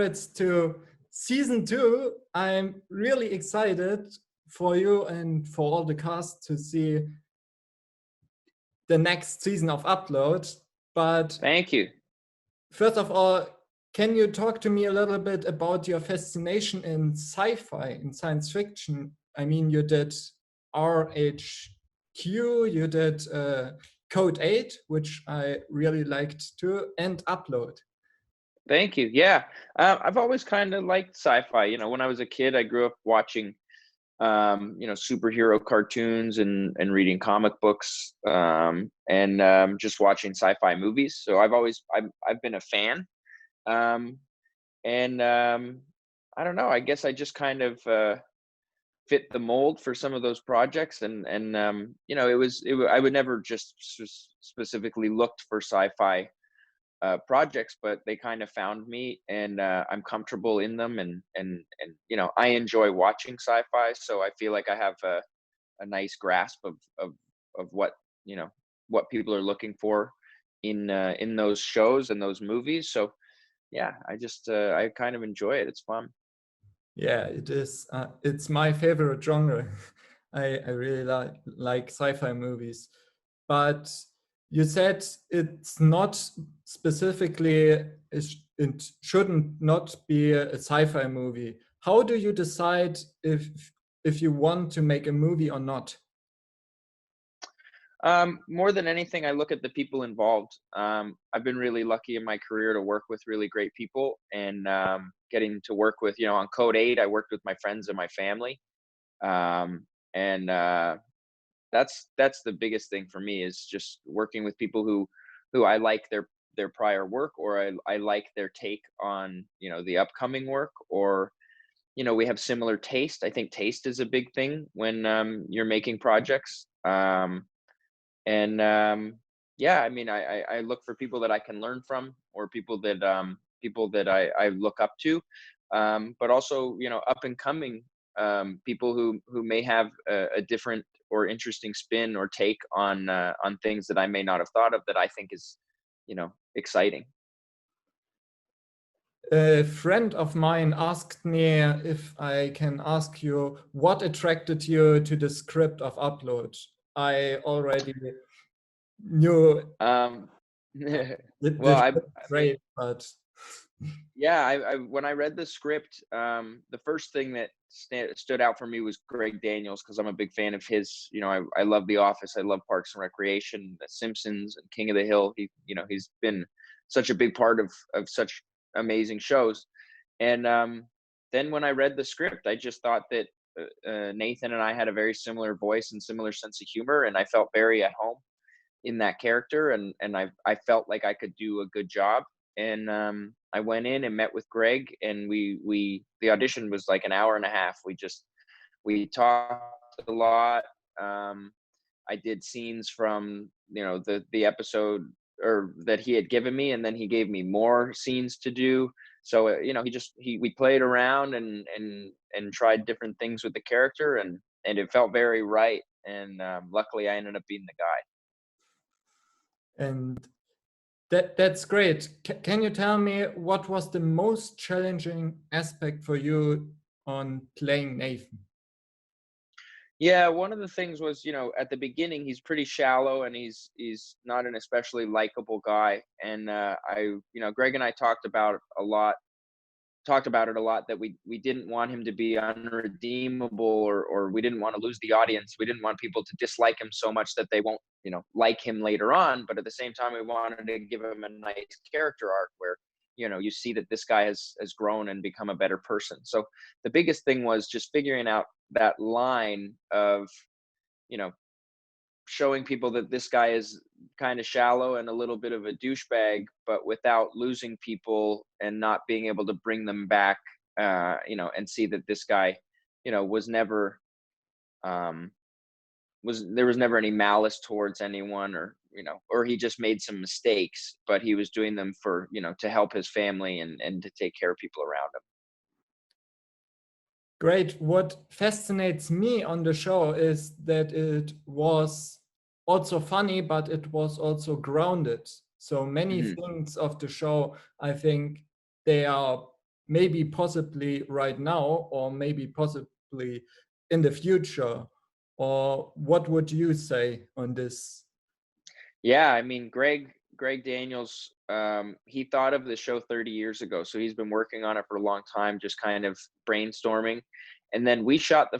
it's to season 2. I'm really excited for you and for all the cast to see the next season of Upload. But Thank you. first of all, can you talk to me a little bit about your fascination in sci-fi, in science fiction? I mean, you did RHQ, you did Code 8, which I really liked too, and Upload. Thank you. Yeah. I've always kind of liked sci-fi. You know, when I was a kid, I grew up watching, you know, superhero cartoons and reading comic books, and just watching sci-fi movies. So I've been a fan. Um, and I don't know, I guess I just kind of fit the mold for some of those projects. And you know, I would never just specifically looked for sci-fi projects, but they kind of found me, and I'm comfortable in them, and you know, I enjoy watching sci-fi, so I feel like I have a nice grasp of what, you know, what people are looking for in those shows and those movies. So yeah, I kind of enjoy it. It's fun. Yeah, it is. It's my favorite genre. I really like sci-fi movies. But you said it's not specifically, it shouldn't not be a sci-fi movie. How do you decide if you want to make a movie or not? More than anything, I look at the people involved. I've been really lucky in my career to work with really great people, and getting to work with, you know, on Code 8, I worked with my friends and my family. And that's the biggest thing for me, is just working with people who I like their prior work, or I like their take on, you know, the upcoming work, or, you know, we have similar taste. I think taste is a big thing when you're making projects. And yeah, I mean, I look for people that I can learn from, or people that I look up to, but also, you know, up and coming people who may have a different or interesting spin or take on things that I may not have thought of, that I think is, you know, exciting. A friend of mine asked me if I can ask you what attracted you to the script of Upload. I already knew Um, the well, script I mean, great, but yeah, I when I read the script, the first thing that stood out for me was Greg Daniels, because I'm a big fan of his. You know, I love The Office, I love Parks and Recreation, The Simpsons, and King of the Hill. You know, he's been such a big part of such amazing shows. And then when I read the script, I just thought that Nathan and I had a very similar voice and similar sense of humor, and I felt very at home in that character, and I felt like I could do a good job. And I went in and met with Greg, and the audition was like an hour and a half. We talked a lot. I did scenes from, you know, the episode or that he had given me, and then he gave me more scenes to do. So you know, we played around and tried different things with the character, and it felt very right. And luckily, I ended up being the guy. and that's great. Can you tell me what was the most challenging aspect for you on playing Nathan? Yeah, one of the things was, you know, at the beginning, he's pretty shallow, and he's not an especially likable guy. And you know, Greg and I talked about it a lot, that we didn't want him to be unredeemable, or we didn't want to lose the audience. We didn't want people to dislike him so much that they won't, you know, like him later on. But at the same time, we wanted to give him a nice character arc where, you know, you see that this guy has grown and become a better person. So the biggest thing was just figuring out that line of, you know, showing people that this guy is kind of shallow and a little bit of a douchebag, but without losing people and not being able to bring them back, you know, and see that this guy, you know, was never, there was never any malice towards anyone, or, you know, or he just made some mistakes, but he was doing them for, you know, to help his family and to take care of people around him. Great. What fascinates me on the show is that it was also funny, but it was also grounded. So many Hmm. things of the show, I think they are maybe possibly right now, or maybe possibly in the future? Or what would you say on this? Yeah, I mean, Greg Daniels, he thought of the show 30 years ago, so he's been working on it for a long time, just kind of brainstorming. And then we shot the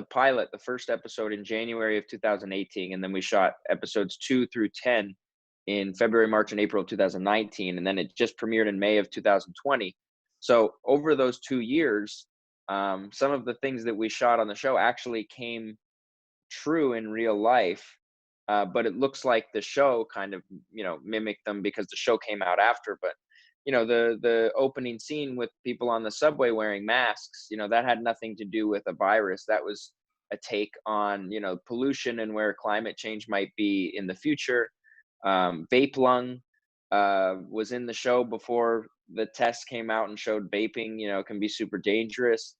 pilot, the first episode in January of 2018, and then we shot episodes 2 through 10 in February, March, and April of 2019, and then it just premiered in May of 2020. So over those 2 years, some of the things that we shot on the show actually came true in real life, but it looks like the show kind of mimicked them because the show came out after. But the opening scene with people on the subway wearing masks, that had nothing to do with a virus. That was a take on pollution and where climate change might be in the future. Vape lung was in the show before the tests came out and showed vaping can be super dangerous.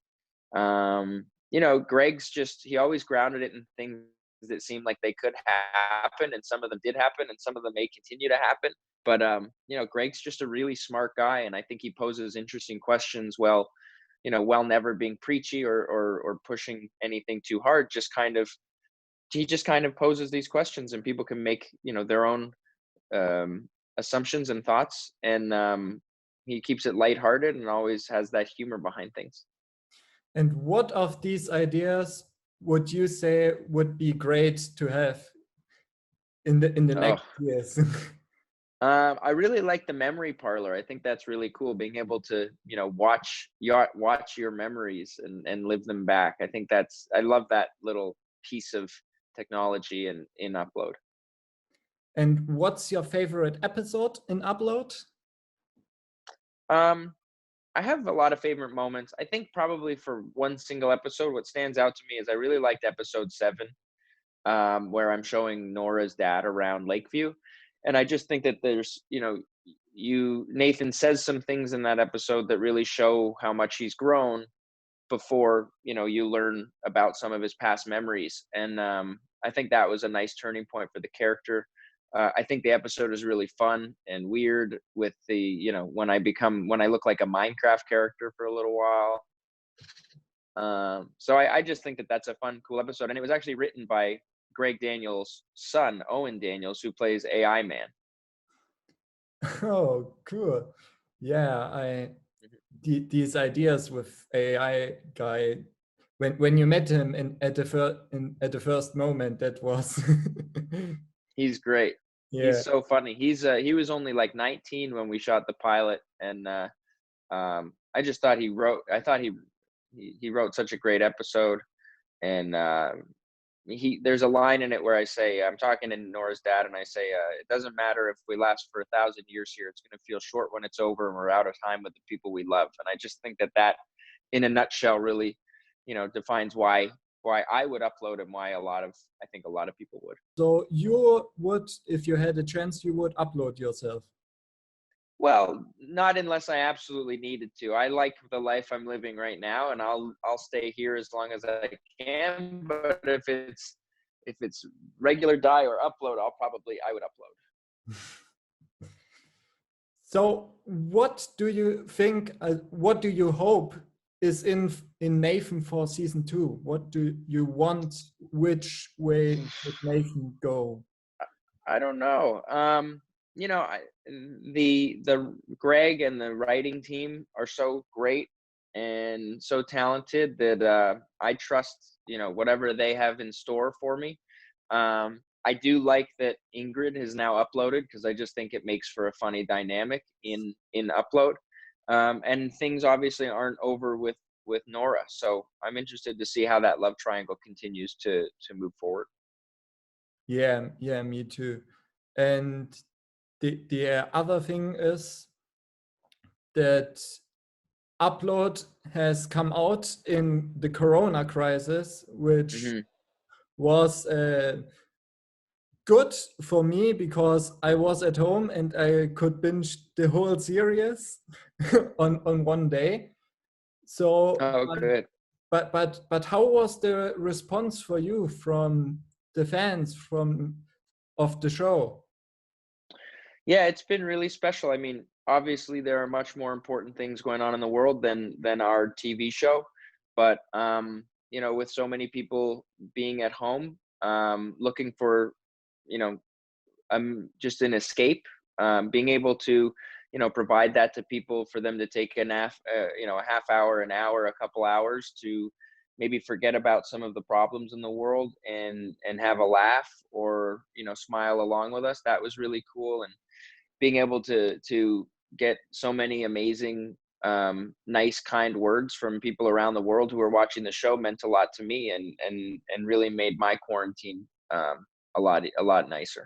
Greg's he always grounded it in things that seemed like they could happen, and some of them did happen, and some of them may continue to happen. But Greg's just a really smart guy, and I think he poses interesting questions. While never being preachy or pushing anything too hard, he just kind of poses these questions, and people can make their own assumptions and thoughts, and he keeps it lighthearted and always has that humor behind things. And what of these ideas would you say would be great to have in the next years? I really like the memory parlor. I think that's really cool, being able to watch your memories and live them back. I love that little piece of technology in Upload. And what's your favorite episode in Upload? I have a lot of favorite moments. I think probably for one single episode, what stands out to me is I really liked episode 7, where I'm showing Nora's dad around Lakeview. And I just think that there's, Nathan says some things in that episode that really show how much he's grown before, you learn about some of his past memories. And I think that was a nice turning point for the character. I think the episode is really fun and weird with the, when I look like a Minecraft character for a little while. So I just think that that's a fun, cool episode. And it was actually written by Greg Daniels' son, Owen Daniels, who plays AI Man. Oh, cool. Yeah, these ideas with AI guy, when you met him at the first moment, that was He's great. Yeah. He's so funny. He was only like 19 when we shot the pilot, and I just thought he wrote such a great episode. And there's a line in it where I say, I'm talking to Nora's dad, and I say, it doesn't matter if we last for 1,000 years here, it's going to feel short when it's over and we're out of time with the people we love. And I just think that in a nutshell really defines why I would upload and why I think a lot of people would. So you would, if you had a chance, you would upload yourself? Well, not unless I absolutely needed to. I like the life I'm living right now, and I'll stay here as long as I can. But if it's regular die or upload, I would upload. So what do you think, what do you hope is in Nathan for season 2? What do you want? Which way should Nathan go? I don't know. The Greg and the writing team are so great and so talented that I trust whatever they have in store for me. I do like that Ingrid has now uploaded, because I just think it makes for a funny dynamic in Upload. And things obviously aren't over with Nora, so I'm interested to see how that love triangle continues to move forward. Yeah, me too. And the other thing is that Upload has come out in the Corona crisis, which was good for me because I was at home and I could binge the whole series on one day. So, good. But how was the response for you from the fans of the show? Yeah, it's been really special. I mean, obviously there are much more important things going on in the world than our TV show. But you know, with so many people being at home, looking for, you know, just an escape, being able to, you know, provide that to people for them to take you know, a half hour, an hour, a couple hours to maybe forget about some of the problems in the world and have a laugh or, you know, smile along with us. That was really cool. And being able to get so many amazing, nice, kind words from people around the world who were watching the show meant a lot to me, and really made my quarantine, a lot nicer.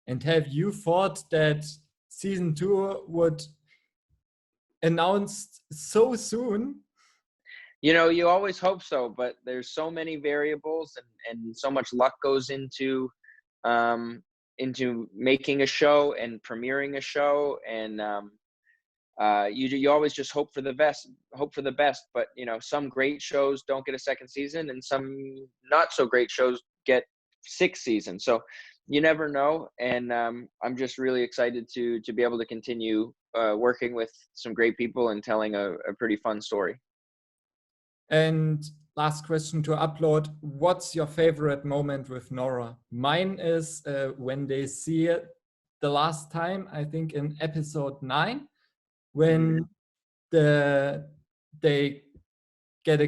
And have you thought that season 2 would announce so soon? You know, you always hope so, but there's so many variables, and so much luck goes into making a show and premiering a show. And you always just hope for the best. But you know, some great shows don't get a second season, and some not so great shows get 6 seasons. So you never know. And I'm just really excited to be able to continue working with some great people and telling a pretty fun story. And last question to upload, what's your favorite moment with Nora? Mine is when they see it the last time, I think in episode 9, when they they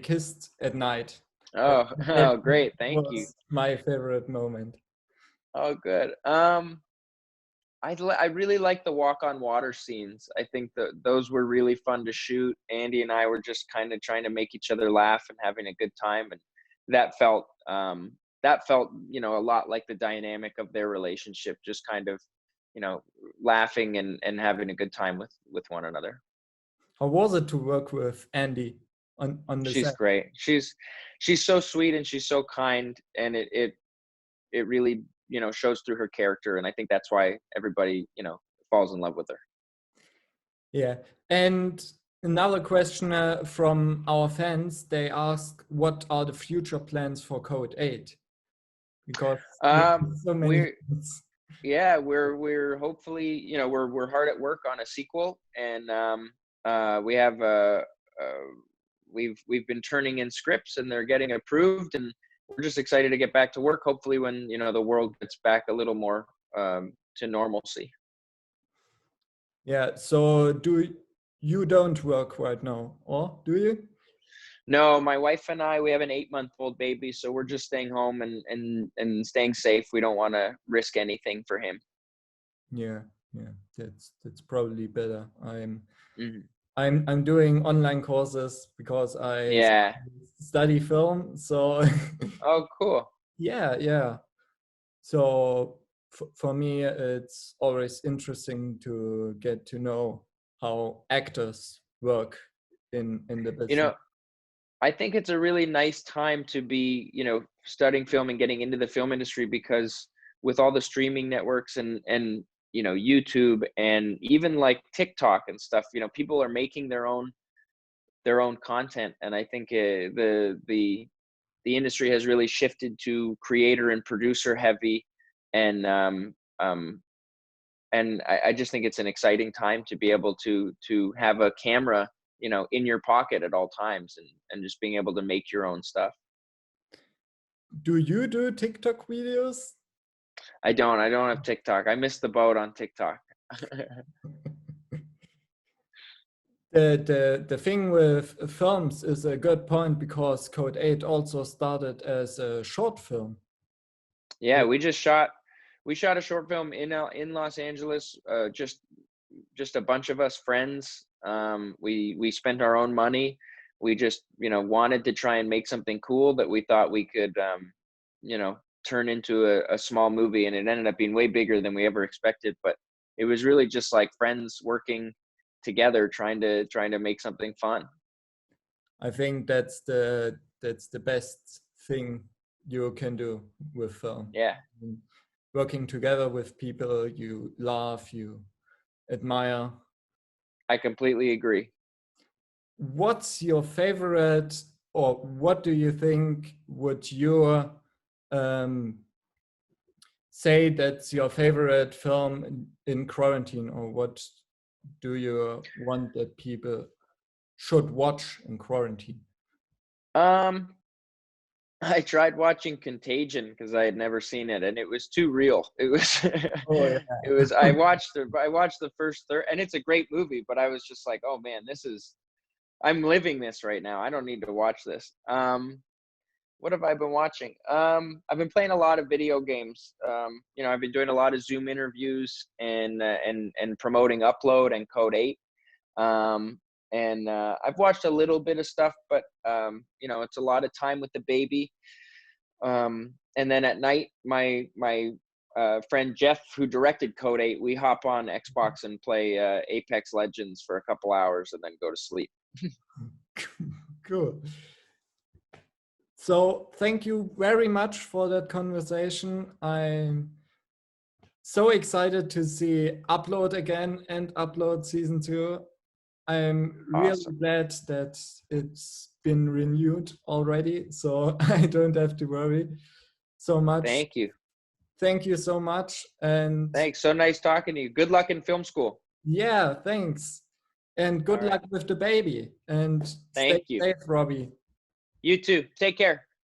kissed at night. Oh, That oh, great. Thank you. was my favorite moment. Oh, good. I really like the walk on water scenes. I think that those were really fun to shoot. Andy and I were just kind of trying to make each other laugh and having a good time, and that felt, you know, a lot like the dynamic of their relationship, just kind of, you know, laughing and having a good time with one another. How was it to work with Andy on the She's set? great. She's so sweet and she's so kind, and it really, you know, shows through her character, and I think that's why everybody, you know, falls in love with her. Yeah. And another question from our fans, they ask, what are the future plans for Code 8? Because so many We're things. Yeah, we're hopefully, you know, we're hard at work on a sequel, and we have we've been turning in scripts and they're getting approved, and we're just excited to get back to work, hopefully when, you know, the world gets back a little more to normalcy. Yeah. So you don't work right now, or do you? No, my wife and I, we have an 8-month-old baby, so we're just staying home and staying safe. We don't want to risk anything for him. Yeah. Yeah. That's probably better. Hmm. I'm doing online courses because I Yeah. study film. So Oh, cool. yeah, yeah. So for me, it's always interesting to get to know how actors work in the You business. know, I think it's a really nice time to be, you know, studying film and getting into the film industry, because with all the streaming networks and you know, YouTube and even like TikTok and stuff, you know, people are making their own content, and I think the industry has really shifted to creator and producer heavy, and I just think it's an exciting time to be able to have a camera, you know, in your pocket at all times, and just being able to make your own stuff. Do you do TikTok videos? I don't have TikTok. I missed the boat on TikTok. The thing with films is a good point because Code 8 also started as a short film. Yeah, we shot a short film in Los Angeles, just a bunch of us friends. We spent our own money. We just, you know, wanted to try and make something cool that we thought we could, you know, turn into a small movie, and it ended up being way bigger than we ever expected. But it was really just like friends working together, trying to make something fun. I think that's the best thing you can do with film. Yeah, Working together with people you love, you admire. I completely agree. What's your favorite, or what do you think would your um, say that's your favorite film in quarantine, or what do you want that people should watch in quarantine? Um, I tried watching Contagion because I had never seen it, and it was too real. It was, Oh it was. I watched the first third, and it's a great movie. But I was just like, oh man, I'm living this right now. I don't need to watch this. What have I been watching? I've been playing a lot of video games. I've been doing a lot of Zoom interviews and promoting Upload and Code 8. I've watched a little bit of stuff, but it's a lot of time with the baby. And then at night, my friend Jeff, who directed Code 8, we hop on Xbox and play Apex Legends for a couple hours and then go to sleep. Cool. So thank you very much for that conversation. I'm so excited to see Upload again and Upload season 2. I'm really Awesome. glad that it's been renewed already, so I don't have to worry so much. Thank you. Thank you so much. And thanks. So nice talking to you. Good luck in film school. Yeah, thanks. And good luck with the baby. And Thank stay you. safe, Robbie. You too. Take care.